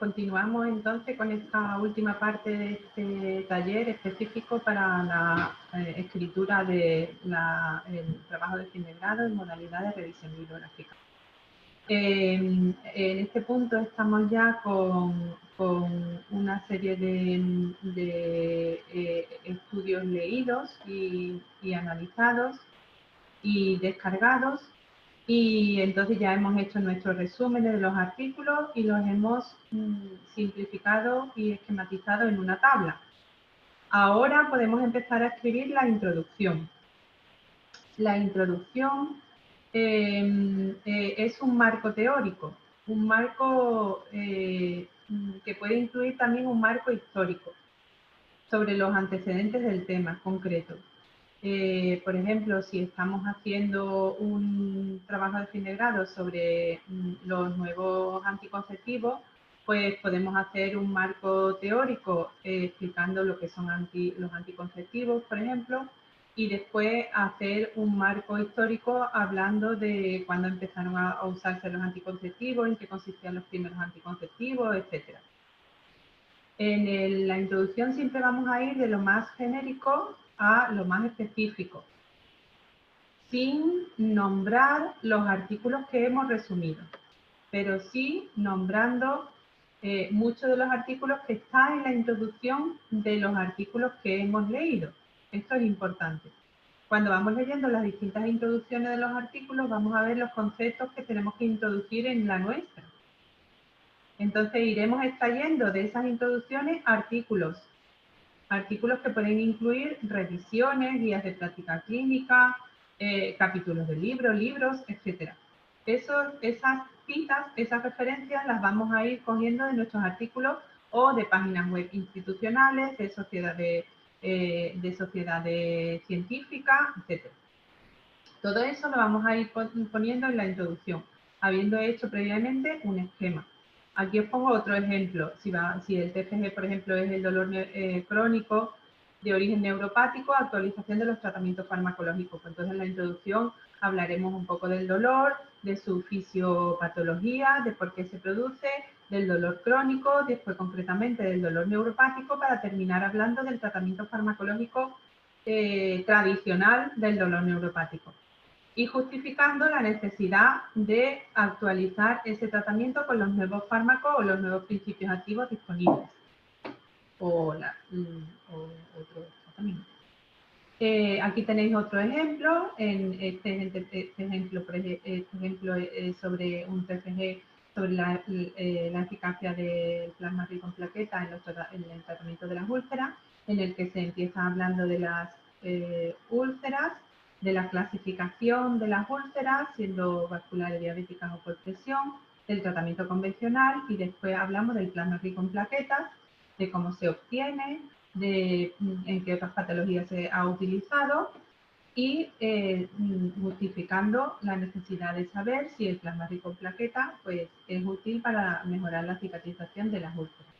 continuamos entonces con esta última parte de este taller específico para la escritura del trabajo de fin de grado en modalidad de revisión bibliográfica. En este punto estamos ya con una serie de estudios leídos y analizados y descargados, y entonces ya hemos hecho nuestros resúmenes de los artículos y los hemos simplificado y esquematizado en una tabla. Ahora podemos empezar a escribir la introducción. La introducción es un marco teórico, un marco que puede incluir también un marco histórico sobre los antecedentes del tema concreto. Por ejemplo, si estamos haciendo un trabajo de fin de grado sobre los nuevos anticonceptivos, pues podemos hacer un marco teórico explicando lo que son los anticonceptivos, por ejemplo, y después hacer un marco histórico hablando de cuándo empezaron a usarse los anticonceptivos, en qué consistían los primeros anticonceptivos, etc. En la introducción siempre vamos a ir de lo más genérico a lo más específico, sin nombrar los artículos que hemos resumido, pero sí nombrando muchos de los artículos que están en la introducción de los artículos que hemos leído. Esto es importante. Cuando vamos leyendo las distintas introducciones de los artículos, vamos a ver los conceptos que tenemos que introducir en la nuestra. Entonces iremos extrayendo de esas introducciones artículos que pueden incluir revisiones, guías de práctica clínica, capítulos de libros, etc. Esas citas, esas referencias las vamos a ir cogiendo de nuestros artículos o de páginas web institucionales, de sociedades científicas, etc. Todo eso lo vamos a ir poniendo en la introducción, habiendo hecho previamente un esquema. Aquí os pongo otro ejemplo. Si el TFG, por ejemplo, es el dolor crónico de origen neuropático, actualización de los tratamientos farmacológicos. Pues entonces en la introducción hablaremos un poco del dolor, de su fisiopatología, de por qué se produce, del dolor crónico, después concretamente del dolor neuropático, para terminar hablando del tratamiento farmacológico tradicional del dolor neuropático, y justificando la necesidad de actualizar ese tratamiento con los nuevos fármacos o los nuevos principios activos disponibles o otro tratamiento. Aquí tenéis otro ejemplo. Este ejemplo es sobre un TFG sobre la eficacia del plasma rico en plaquetas en el tratamiento de las úlceras, en el que se empieza hablando de las úlceras, de la clasificación de las úlceras, siendo vasculares, diabéticas o por presión, del tratamiento convencional, y después hablamos del plasma rico en plaquetas, de cómo se obtiene, de en qué otras patologías se ha utilizado, y justificando la necesidad de saber si el plasma rico en plaquetas pues, es útil para mejorar la cicatrización de las úlceras.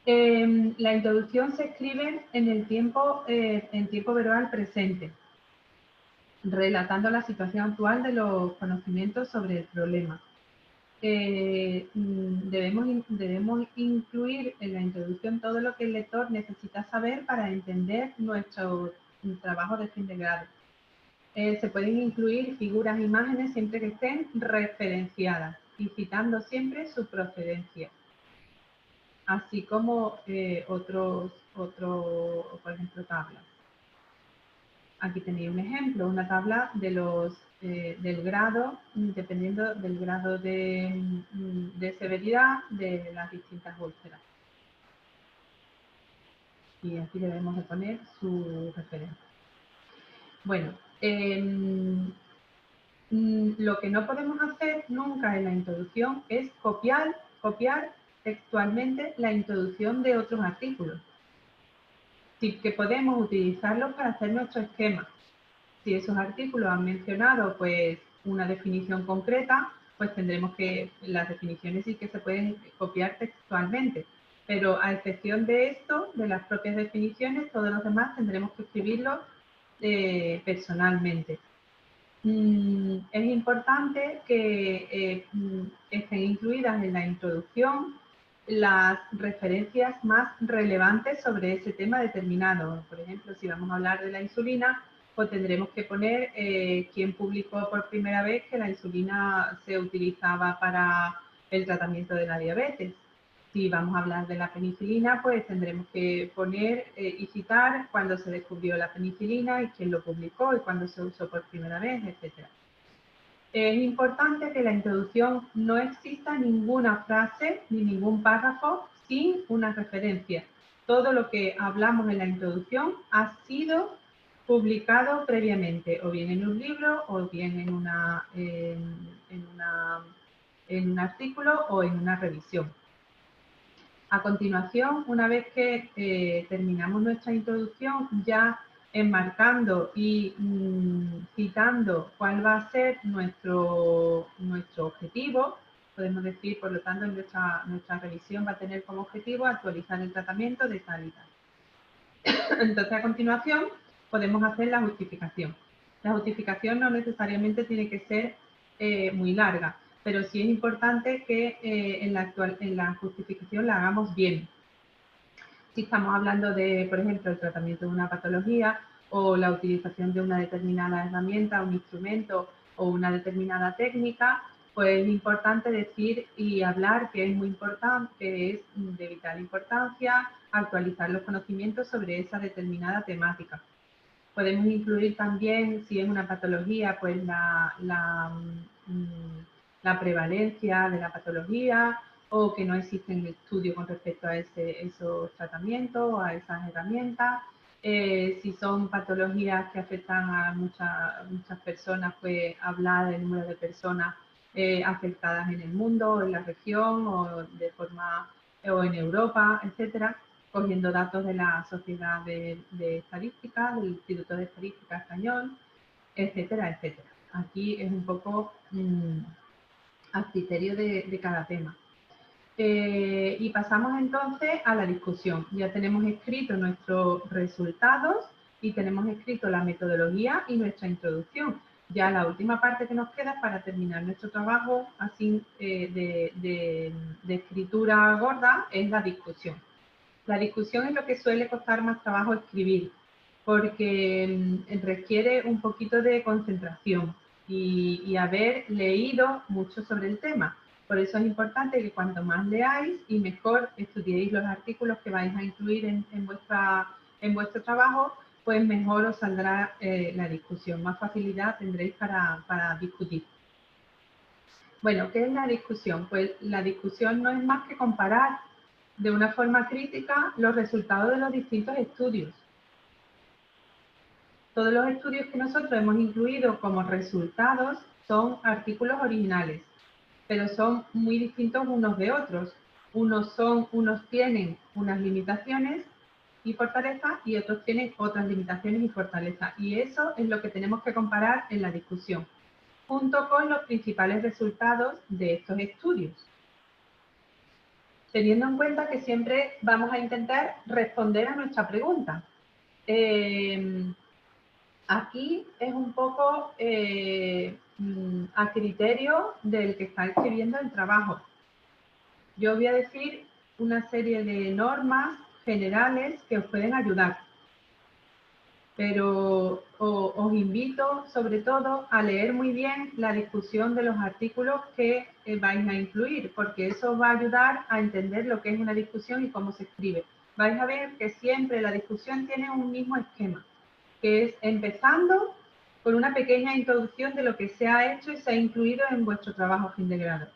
La introducción se escribe en tiempo verbal presente, relatando la situación actual de los conocimientos sobre el problema. Debemos incluir en la introducción todo lo que el lector necesita saber para entender nuestro trabajo de fin de grado. Se pueden incluir figuras e imágenes siempre que estén referenciadas y citando siempre su procedencia, así como por ejemplo, tablas. Aquí tenéis un ejemplo, una tabla de del grado, dependiendo del grado de severidad de las distintas úlceras. Y aquí debemos de poner su referencia. Bueno, lo que no podemos hacer nunca en la introducción es copiar textualmente la introducción de otros artículos. Sí que podemos utilizarlos para hacer nuestro esquema. Si esos artículos han mencionado pues una definición concreta, pues tendremos que, las definiciones sí que se pueden copiar textualmente, pero a excepción de esto, de las propias definiciones, todos los demás tendremos que escribirlos personalmente. es importante que estén incluidas en la introducción las referencias más relevantes sobre ese tema determinado. Por ejemplo, si vamos a hablar de la insulina, pues tendremos que poner quién publicó por primera vez que la insulina se utilizaba para el tratamiento de la diabetes. Si vamos a hablar de la penicilina, pues tendremos que poner y citar cuándo se descubrió la penicilina y quién lo publicó y cuándo se usó por primera vez, etc. Es importante que en la introducción no exista ninguna frase ni ningún párrafo sin una referencia. Todo lo que hablamos en la introducción ha sido publicado previamente, o bien en un libro, o bien en un artículo o en una revisión. A continuación, una vez que terminamos nuestra introducción, ya enmarcando y citando cuál va a ser nuestro objetivo, podemos decir, por lo tanto, nuestra revisión va a tener como objetivo actualizar el tratamiento de tal y tal. Entonces, a continuación, podemos hacer la justificación. La justificación no necesariamente tiene que ser muy larga, pero sí es importante que en la justificación la hagamos bien. Si estamos hablando de, por ejemplo, el tratamiento de una patología o la utilización de una determinada herramienta, un instrumento o una determinada técnica, pues es importante decir y hablar que es muy importante, que es de vital importancia actualizar los conocimientos sobre esa determinada temática. Podemos incluir también, si es una patología, pues la prevalencia de la patología o que no existe un estudio con respecto a esos tratamientos o a esas herramientas. Si son patologías que afectan a muchas personas, pues hablar del número de personas afectadas en el mundo, en la región o o en Europa, etcétera, cogiendo datos de la Sociedad de Estadística, del Instituto de Estadística Español, etcétera, etcétera. Aquí es un poco a criterio de cada tema. Y pasamos entonces a la discusión. Ya tenemos escrito nuestros resultados y tenemos escrito la metodología y nuestra introducción. Ya la última parte que nos queda para terminar nuestro trabajo así de escritura gorda es la discusión. La discusión es lo que suele costar más trabajo escribir, porque requiere un poquito de concentración y haber leído mucho sobre el tema. Por eso es importante que cuanto más leáis y mejor estudiéis los artículos que vais a incluir en vuestro trabajo, pues mejor os saldrá la discusión, más facilidad tendréis para discutir. Bueno, ¿qué es la discusión? Pues la discusión no es más que comparar de una forma crítica los resultados de los distintos estudios. Todos los estudios que nosotros hemos incluido como resultados son artículos originales, pero son muy distintos unos de otros. Unos tienen unas limitaciones y fortalezas y otros tienen otras limitaciones y fortalezas. Y eso es lo que tenemos que comparar en la discusión, junto con los principales resultados de estos estudios, teniendo en cuenta que siempre vamos a intentar responder a nuestra pregunta. Aquí es un poco a criterio del que está escribiendo el trabajo. Yo voy a decir una serie de normas generales que os pueden ayudar, pero os invito sobre todo a leer muy bien la discusión de los artículos que vais a incluir, porque eso va a ayudar a entender lo que es una discusión y cómo se escribe. Vais a ver que siempre la discusión tiene un mismo esquema, que es empezando con una pequeña introducción de lo que se ha hecho y se ha incluido en vuestro trabajo fin de grado.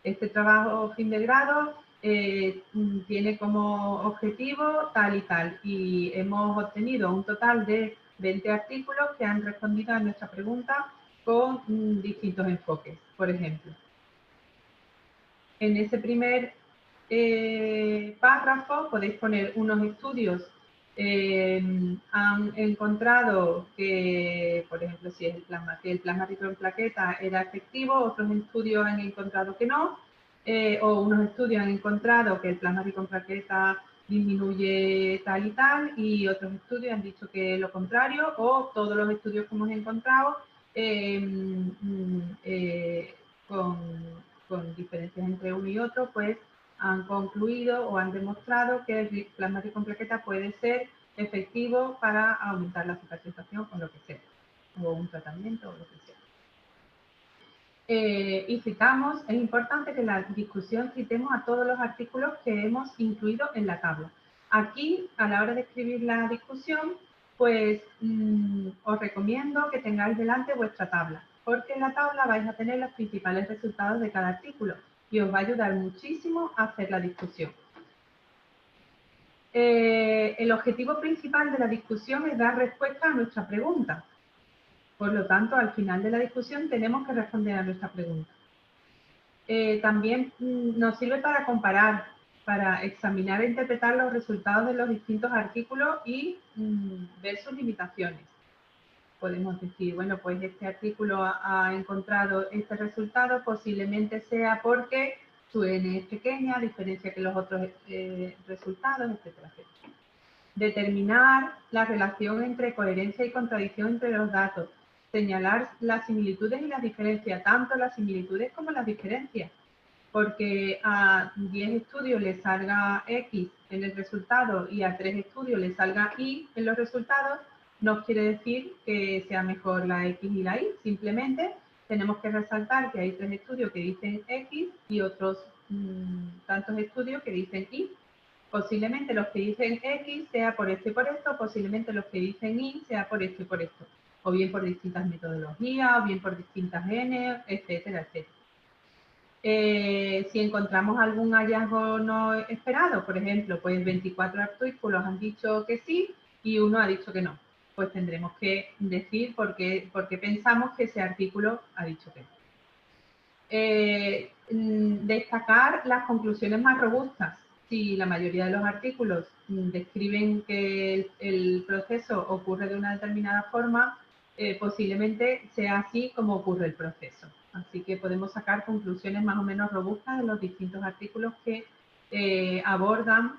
Este trabajo fin de grado tiene como objetivo tal y tal, y hemos obtenido un total de 20 artículos que han respondido a nuestra pregunta con distintos enfoques. Por ejemplo, en ese primer párrafo podéis poner unos estudios. Han encontrado que, por ejemplo, si es que el plasma rico en plaquetas era efectivo, otros estudios han encontrado que no, o unos estudios han encontrado que el plasma rico en plaquetas disminuye tal y tal, y otros estudios han dicho que lo contrario, o todos los estudios que hemos encontrado con diferencias entre uno y otro, pues han concluido o han demostrado que el plasma rico en plaquetas puede ser efectivo para aumentar la cicatrización o lo que sea, o un tratamiento o lo que sea. Y citamos, es importante que en la discusión citemos a todos los artículos que hemos incluido en la tabla. Aquí, a la hora de escribir la discusión, pues os recomiendo que tengáis delante vuestra tabla, porque en la tabla vais a tener los principales resultados de cada artículo y os va a ayudar muchísimo a hacer la discusión. El objetivo principal de la discusión es dar respuesta a nuestra pregunta. Por lo tanto, al final de la discusión tenemos que responder a nuestra pregunta. También nos sirve para comparar, para examinar e interpretar los resultados de los distintos artículos y ver sus limitaciones. Podemos decir, bueno, pues este artículo ha encontrado este resultado, posiblemente sea porque su N es pequeña, a diferencia que los otros resultados, etcétera, etcétera. Determinar la relación entre coherencia y contradicción entre los datos. Señalar las similitudes y las diferencias, tanto las similitudes como las diferencias. Porque a 10 estudios les salga X en el resultado y a 3 estudios les salga Y en los resultados, no quiere decir que sea mejor la X y la Y. Simplemente tenemos que resaltar que hay 3 estudios que dicen X y otros tantos estudios que dicen Y. Posiblemente los que dicen X sea por esto y por esto, posiblemente los que dicen Y sea por esto y por esto. O bien por distintas metodologías, o bien por distintas N, etcétera, etcétera. Si encontramos algún hallazgo no esperado, por ejemplo, pues 24 artículos han dicho que sí y uno ha dicho que no, pues tendremos que decir por qué pensamos que ese artículo ha dicho que no. Destacar las conclusiones más robustas. Si la mayoría de los artículos describen que el proceso ocurre de una determinada forma, posiblemente sea así como ocurre el proceso. Así que podemos sacar conclusiones más o menos robustas de los distintos artículos que abordan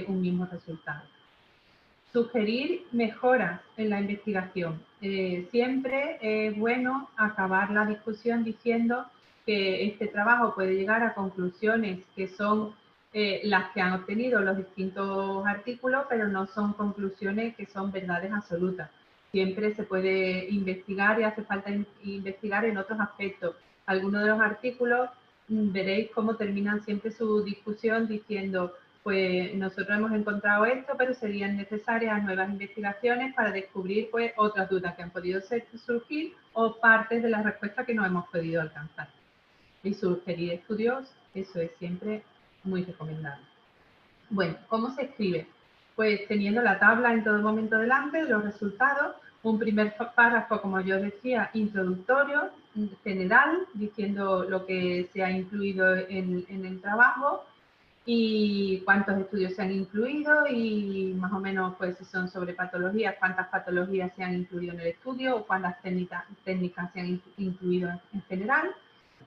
un mismo resultado. Sugerir mejoras en la investigación. Siempre es bueno acabar la discusión diciendo que este trabajo puede llegar a conclusiones que son las que han obtenido los distintos artículos, pero no son conclusiones que son verdades absolutas. Siempre se puede investigar y hace falta investigar en otros aspectos. Algunos de los artículos veréis cómo terminan siempre su discusión diciendo, pues nosotros hemos encontrado esto, pero serían necesarias nuevas investigaciones para descubrir pues otras dudas que han podido surgir o partes de la respuesta que no hemos podido alcanzar. Y sugerir estudios, eso es siempre muy recomendable. Bueno, ¿cómo se escribe? Pues teniendo la tabla en todo momento delante, los resultados, un primer párrafo, como yo decía, introductorio, general, diciendo lo que se ha incluido en el trabajo y cuántos estudios se han incluido y más o menos pues si son sobre patologías, cuántas patologías se han incluido en el estudio o cuántas técnicas se han incluido en general.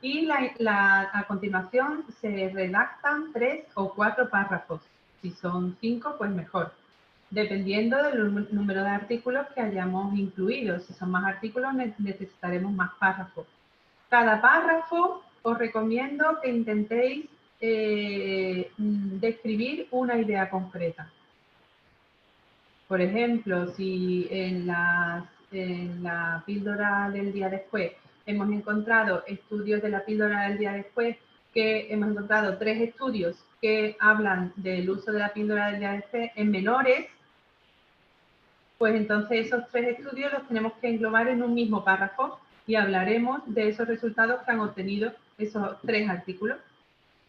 Y a continuación se redactan 3 o 4 párrafos. Si son 5, pues mejor. Dependiendo del número de artículos que hayamos incluido. Si son más artículos, necesitaremos más párrafos. Cada párrafo os recomiendo que intentéis describir una idea concreta. Por ejemplo, si en la píldora del día después hemos encontrado estudios de la píldora del día después, que hemos encontrado 3 estudios que hablan del uso de la píldora del día después en menores, pues entonces esos 3 estudios los tenemos que englobar en un mismo párrafo y hablaremos de esos resultados que han obtenido esos 3 artículos.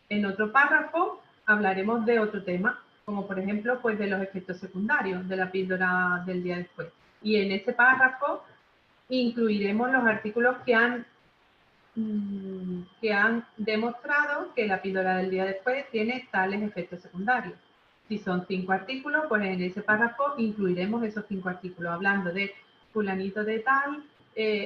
En otro párrafo hablaremos de otro tema, como por ejemplo pues de los efectos secundarios de la píldora del día después. Y en ese párrafo incluiremos los artículos que han demostrado que la píldora del día después tiene tales efectos secundarios. Si son 5 artículos, pues en ese párrafo incluiremos esos 5 artículos, hablando de fulanito de tal,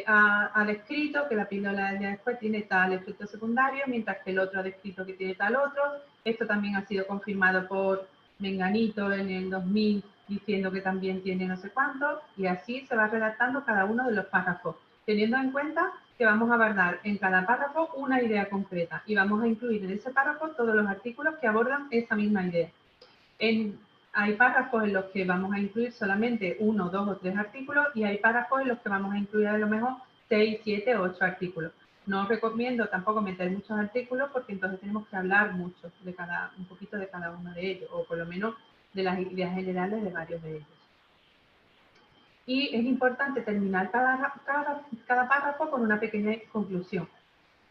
ha descrito que la píldora del día después tiene tal efecto secundario, mientras que el otro ha descrito que tiene tal otro. Esto también ha sido confirmado por Menganito en el 2000, diciendo que también tiene no sé cuánto, y así se va redactando cada uno de los párrafos. teniendo en cuenta que vamos a abordar en cada párrafo una idea concreta y vamos a incluir en ese párrafo todos los artículos que abordan esa misma idea. Hay párrafos en los que vamos a incluir solamente 1, 2 o 3 artículos y hay párrafos en los que vamos a incluir a lo mejor 6, 7 o 8 artículos. No os recomiendo tampoco meter muchos artículos porque entonces tenemos que hablar mucho un poquito de cada uno de ellos, o por lo menos de las ideas generales de varios de ellos. Y es importante terminar cada párrafo con una pequeña conclusión.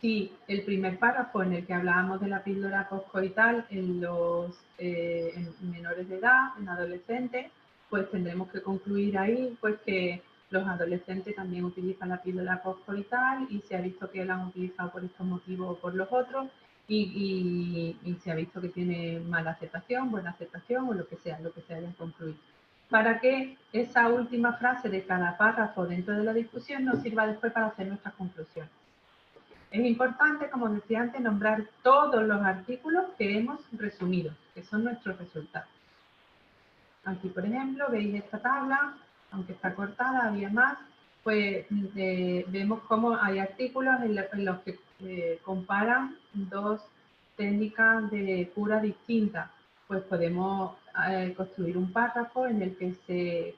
Si el primer párrafo en el que hablábamos de la píldora postcoital en los en menores de edad, en adolescentes, pues tendremos que concluir ahí pues que los adolescentes también utilizan la píldora postcoital y se ha visto que la han utilizado por estos motivos o por los otros y se ha visto que tiene mala aceptación, buena aceptación o lo que sea hayan concluido. Para que esa última frase de cada párrafo dentro de la discusión nos sirva después para hacer nuestras conclusiones. Es importante, como decía antes, nombrar todos los artículos que hemos resumido, que son nuestros resultados. Aquí, por ejemplo, veis esta tabla, aunque está cortada, había más, pues vemos cómo hay artículos en los que comparan dos técnicas de cura distintas. Pues podemos construir un párrafo en el que se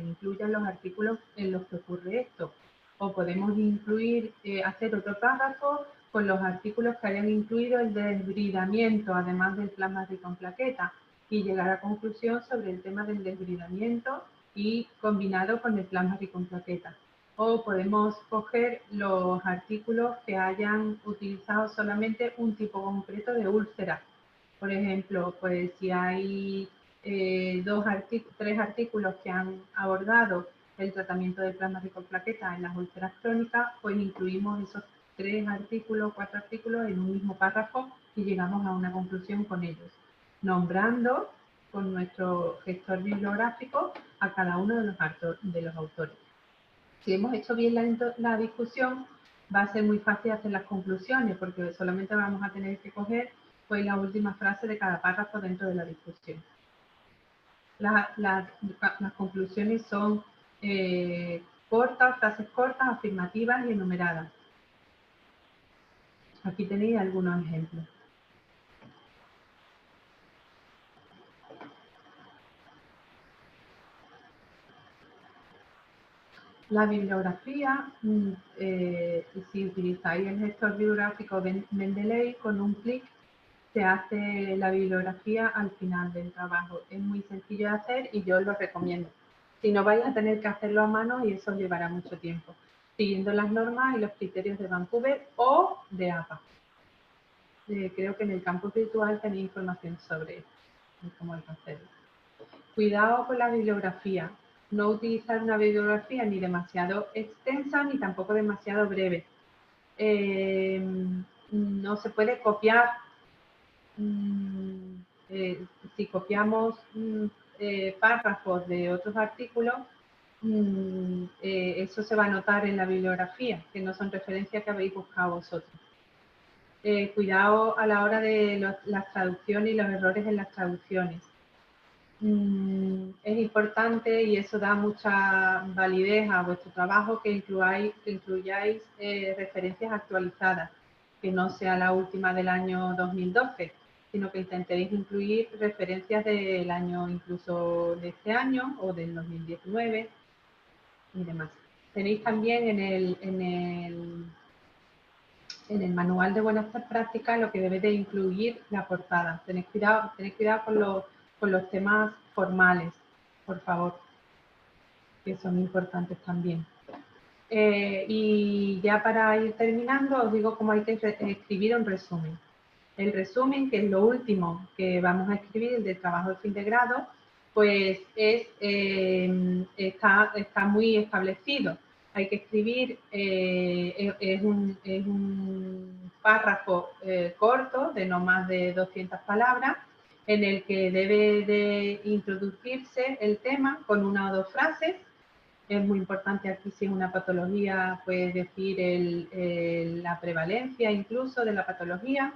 incluyan los artículos en los que ocurre esto. O podemos incluir, hacer otro párrafo con los artículos que hayan incluido el desbridamiento, además del plasma rico en plaquetas, y llegar a conclusión sobre el tema del desbridamiento y combinado con el plasma rico en plaquetas. O podemos coger los artículos que hayan utilizado solamente un tipo concreto de úlcera. Por ejemplo, pues si hay 3 artículos que han abordado el tratamiento del plasma rico en plaquetas en las úlceras crónicas, pues incluimos esos 3 artículos, 4 artículos en un mismo párrafo y llegamos a una conclusión con ellos, nombrando con nuestro gestor bibliográfico a cada uno de los autores. Si hemos hecho bien la discusión, va a ser muy fácil hacer las conclusiones, porque solamente vamos a tener que coger pues, la última frase de cada párrafo dentro de la discusión. Las conclusiones son cortas, frases cortas, afirmativas y enumeradas. Aquí tenéis algunos ejemplos. La bibliografía, si utilizáis el gestor bibliográfico Mendeley, con un clic se hace la bibliografía al final del trabajo. Es muy sencillo de hacer y yo os lo recomiendo. Si no, vais a tener que hacerlo a mano y eso os llevará mucho tiempo, siguiendo las normas y los criterios de Vancouver o de APA. Creo que en el campus virtual tenéis información sobre cómo hay que hacerlo. Cuidado con la bibliografía. No utilizar una bibliografía ni demasiado extensa ni tampoco demasiado breve. No se puede copiar. Si copiamos párrafos de otros artículos, eso se va a notar en la bibliografía, que no son referencias que habéis buscado vosotros. Cuidado a la hora de las traducciones y los errores en las traducciones. Es importante y eso da mucha validez a vuestro trabajo que incluyáis referencias actualizadas, que no sea la última del año 2012, sino que intentéis incluir referencias del año incluso de este año o del 2019 y demás. Tenéis también en el manual de buenas prácticas lo que debe de incluir la portada. Tened cuidado con los temas formales, por favor, que son importantes también. Y ya para ir terminando, os digo cómo hay que escribir un resumen. El resumen, que es lo último que vamos a escribir, el del trabajo de fin de grado, pues está muy establecido. Hay que escribir, es un párrafo corto, de no más de 200 palabras, en el que debe de introducirse el tema con una o dos frases. Es muy importante aquí, si es una patología, pues decir la prevalencia incluso de la patología.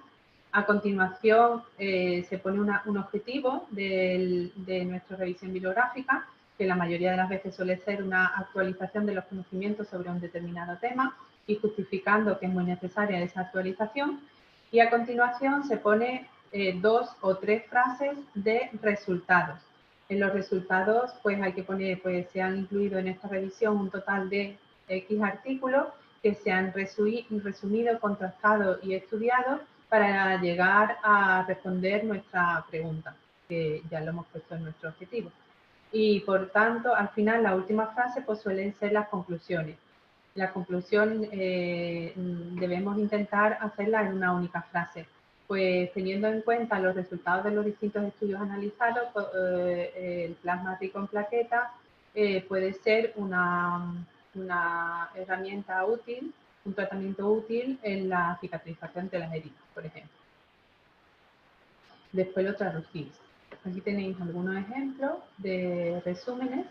A continuación, se pone un objetivo de nuestra revisión bibliográfica, que la mayoría de las veces suele ser una actualización de los conocimientos sobre un determinado tema y justificando que es muy necesaria esa actualización. Y a continuación se pone 2 o 3 frases de resultados. En los resultados, pues hay que poner, pues se han incluido en esta revisión un total de X artículos que se han resumido, contrastado y estudiado para llegar a responder nuestra pregunta, que ya lo hemos puesto en nuestro objetivo. Y por tanto, al final, la última frase pues suelen ser las conclusiones. La conclusión debemos intentar hacerla en una única frase, pues teniendo en cuenta los resultados de los distintos estudios analizados, el plasma rico en plaquetas puede ser una herramienta útil, un tratamiento útil en la cicatrización de las heridas, por ejemplo. Después lo traducís. Aquí tenéis algunos ejemplos de resúmenes.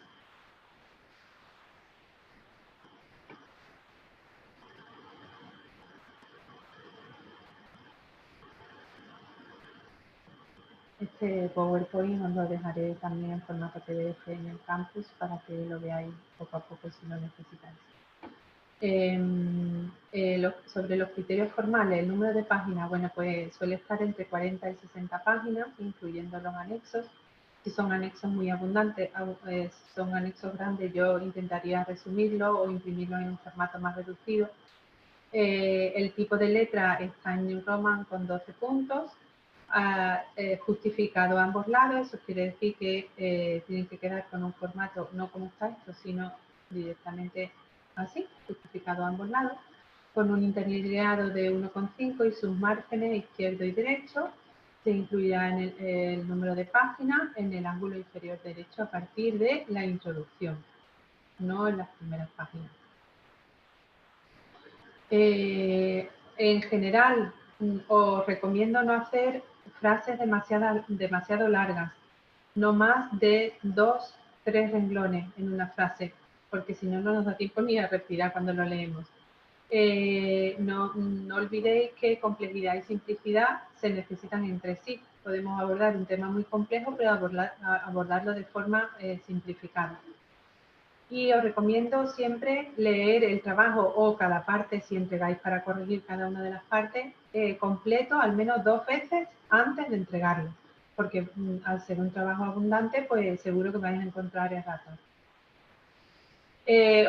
Este PowerPoint os lo dejaré también en formato PDF en el campus para que lo veáis poco a poco si lo necesitáis. Sobre los criterios formales, el número de páginas, bueno, pues suele estar entre 40 y 60 páginas, incluyendo los anexos. Si son anexos muy abundantes, son anexos grandes, yo intentaría resumirlo o imprimirlo en un formato más reducido. El tipo de letra está en New Roman con 12 puntos, justificado a ambos lados, eso quiere decir que tienen que quedar con un formato no como está esto, sino directamente así, justificado a ambos lados, con un interlineado de 1,5 y sus márgenes izquierdo y derecho. Se incluirá en el número de páginas en el ángulo inferior derecho a partir de la introducción, no en las primeras páginas. En general, os recomiendo no hacer frases demasiado largas, no más de 2, 3 renglones en una frase, porque si no, no nos da tiempo ni a respirar cuando lo leemos. No olvidéis que complejidad y simplicidad se necesitan entre sí. Podemos abordar un tema muy complejo, pero abordarlo de forma simplificada. Y os recomiendo siempre leer el trabajo o cada parte, si entregáis para corregir cada una de las partes, completo al menos 2 veces antes de entregarlo, porque al ser un trabajo abundante, pues seguro que vais a encontrar erratas.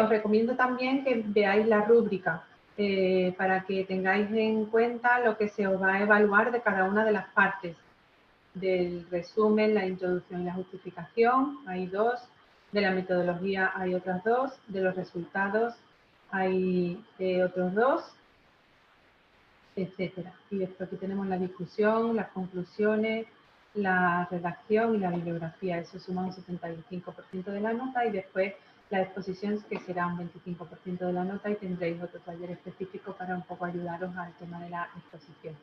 Os recomiendo también que veáis la rúbrica para que tengáis en cuenta lo que se os va a evaluar de cada una de las partes. Del resumen, la introducción y la justificación, hay 2. De la metodología hay otras 2. De los resultados hay otros 2, etcétera. Y después aquí tenemos la discusión, las conclusiones, la redacción y la bibliografía. Eso suma un 75% de la nota y después la exposición, que será un 25% de la nota, y tendréis otro taller específico para un poco ayudaros al tema de la exposición.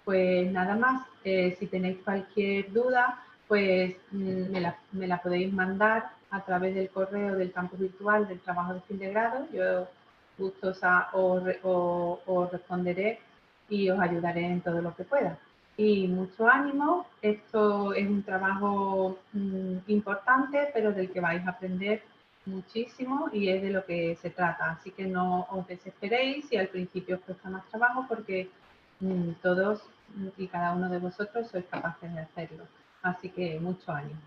Pues nada más, si tenéis cualquier duda, pues me la podéis mandar a través del correo del campus virtual del trabajo de fin de grado. Yo gustosa os responderé y os ayudaré en todo lo que pueda. Y mucho ánimo, esto es un trabajo importante, pero del que vais a aprender muchísimo y es de lo que se trata. Así que no os desesperéis si al principio os cuesta más trabajo, porque todos y cada uno de vosotros sois capaces de hacerlo. Así que mucho ánimo.